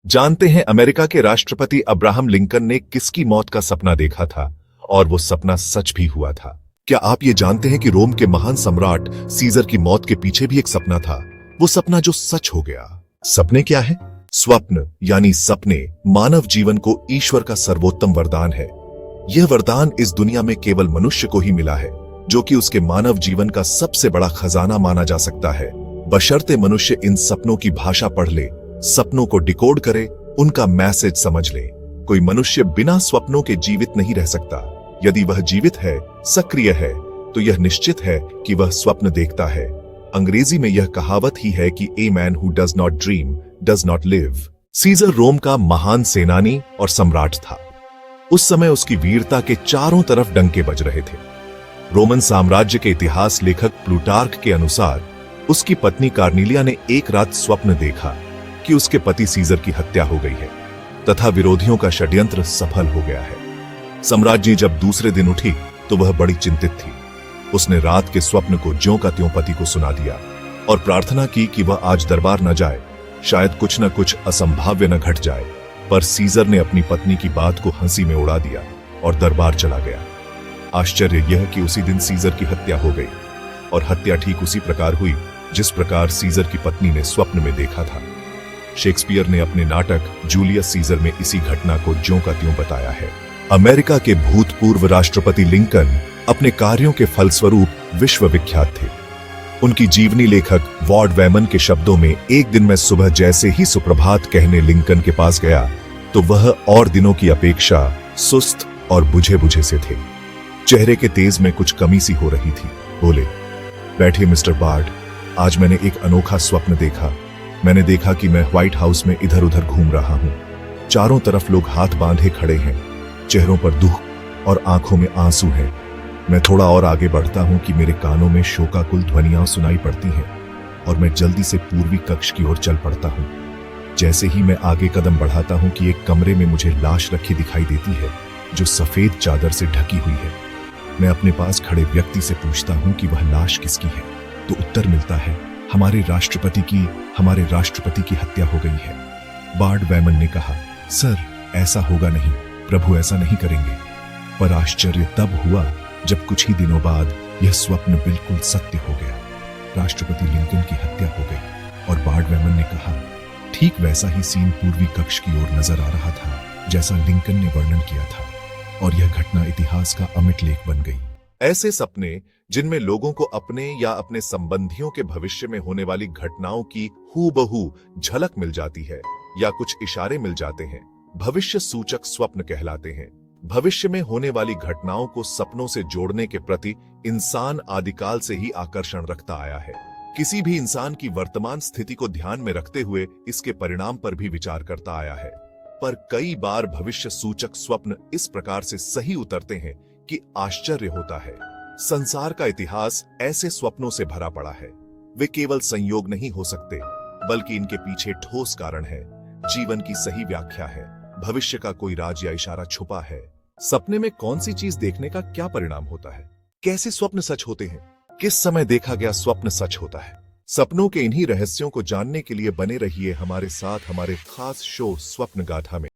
जानते हैं अमेरिका के राष्ट्रपति अब्राहम लिंकन ने किसकी मौत का सपना देखा था और वो सपना सच भी हुआ था। क्या आप ये जानते हैं कि रोम के महान सम्राट सीजर की मौत के पीछे भी एक सपना था, वो सपना जो सच हो गया। सपने क्या है? स्वप्न यानी सपने मानव जीवन को ईश्वर का सर्वोत्तम वरदान है। यह वरदान इस दुनिया में केवल मनुष्य को ही मिला है, जो कि उसके मानव जीवन का सबसे बड़ा खजाना माना जा सकता है, बशर्ते मनुष्य इन सपनों की भाषा पढ़ ले, सपनों को डिकोड करे, उनका मैसेज समझ ले। कोई मनुष्य बिना स्वप्नों के जीवित नहीं रह सकता। यदि वह जीवित है, सक्रिय है, तो यह निश्चित है कि वह स्वप्न देखता है। अंग्रेजी में यह कहावत ही है कि a man who does not dream does not live. Caesar Rome का महान सेनानी और सम्राट था। उस समय उसकी वीरता के चारों तरफ डंके बज रहे थे। रोमन साम्राज्य के इतिहास लेखक प्लूटार्क के अनुसार उसकी पत्नी कार्नेलिया ने एक रात स्वप्न देखा कि उसके पति सीजर की हत्या हो गई है तथा विरोधियों का षड्यंत्र सफल हो गया है। सम्राज्ञी जब दूसरे दिन उठी तो वह बड़ी चिंतित थी। उसने रात के स्वप्न को ज्यों का त्यों पति को सुना दिया और प्रार्थना की कि वह आज दरबार न जाए, शायद कुछ न कुछ असंभाव्य न घट जाए। पर सीजर ने अपनी पत्नी की बात को हंसी में उड़ा दिया और दरबार चला गया। आश्चर्य यह कि उसी दिन सीजर की हत्या हो गई और हत्या ठीक उसी प्रकार हुई जिस प्रकार सीजर की पत्नी ने स्वप्न में देखा था। शेक्सपियर ने अपने नाटक जूलियस सीजर में इसी घटना को ज्यों का त्यों बताया है। अमेरिका के भूतपूर्व राष्ट्रपति लिंकन अपने कार्यों के फलस्वरूप विश्व विख्यात थे। उनकी जीवनी लेखक वॉर्ड वैमन के शब्दों में, एक दिन मैं सुबह जैसे ही सुप्रभात कहने लिंकन के पास गया तो वह और दिनों की अपेक्षा सुस्त और बुझे बुझे से थे। चेहरे के तेज में कुछ कमी सी हो रही थी। बोले, बैठिए मिस्टर बार्ड, आज मैंने एक अनोखा स्वप्न देखा। मैंने देखा कि मैं व्हाइट हाउस में इधर उधर घूम रहा हूं। चारों तरफ लोग हाथ बांधे खड़े हैं, चेहरों पर दुख और आंखों में आंसू हैं। मैं थोड़ा और आगे बढ़ता हूं कि मेरे कानों में शोकाकुल ध्वनियां सुनाई पड़ती हैं और मैं जल्दी से पूर्वी कक्ष की ओर चल पड़ता हूं। जैसे ही मैं आगे कदम बढ़ाता हूं कि एक कमरे में मुझे लाश रखी दिखाई देती है जो सफेद चादर से ढकी हुई है। मैं अपने पास खड़े व्यक्ति से पूछता हूं कि वह लाश किसकी है, तो उत्तर मिलता है, हमारे राष्ट्रपति की हत्या हो गई है। बार्ड वैमन ने कहा, सर ऐसा होगा नहीं, प्रभु ऐसा नहीं करेंगे। पर आश्चर्य तब हुआ जब कुछ ही दिनों बाद यह स्वप्न बिल्कुल सत्य हो गया। राष्ट्रपति लिंकन की हत्या हो गई और बार्ड वैमन ने कहा, ठीक वैसा ही सीन पूर्वी कक्ष की ओर नजर आ रहा था जैसा लिंकन ने वर्णन किया था और यह घटना इतिहास का अमिट लेख बन गई। ऐसे सपने जिनमें लोगों को अपने या अपने संबंधियों के भविष्य में होने वाली घटनाओं की हूबहू झलक मिल जाती है या कुछ इशारे मिल जाते हैं, भविष्य सूचक स्वप्न कहलाते हैं। भविष्य में होने वाली घटनाओं को सपनों से जोड़ने के प्रति इंसान आदिकाल से ही आकर्षण रखता आया है। किसी भी इंसान की वर्तमान स्थिति को ध्यान में रखते हुए इसके परिणाम पर भी विचार करता आया है। पर कई बार भविष्य सूचक स्वप्न इस प्रकार से सही उतरते हैं कि आश्चर्य होता है। संसार का इतिहास ऐसे स्वप्नों से भरा पड़ा है। वे केवल संयोग नहीं हो सकते, बल्कि इनके पीछे ठोस कारण है, जीवन की सही व्याख्या है, भविष्य का कोई राज या इशारा छुपा है। सपने में कौन सी चीज देखने का क्या परिणाम होता है? कैसे स्वप्न सच होते हैं? किस समय देखा गया स्वप्न सच होता है? सपनों के इन्हीं रहस्यों को जानने के लिए बने रहिए हमारे साथ हमारे खास शो स्वप्न गाथा में।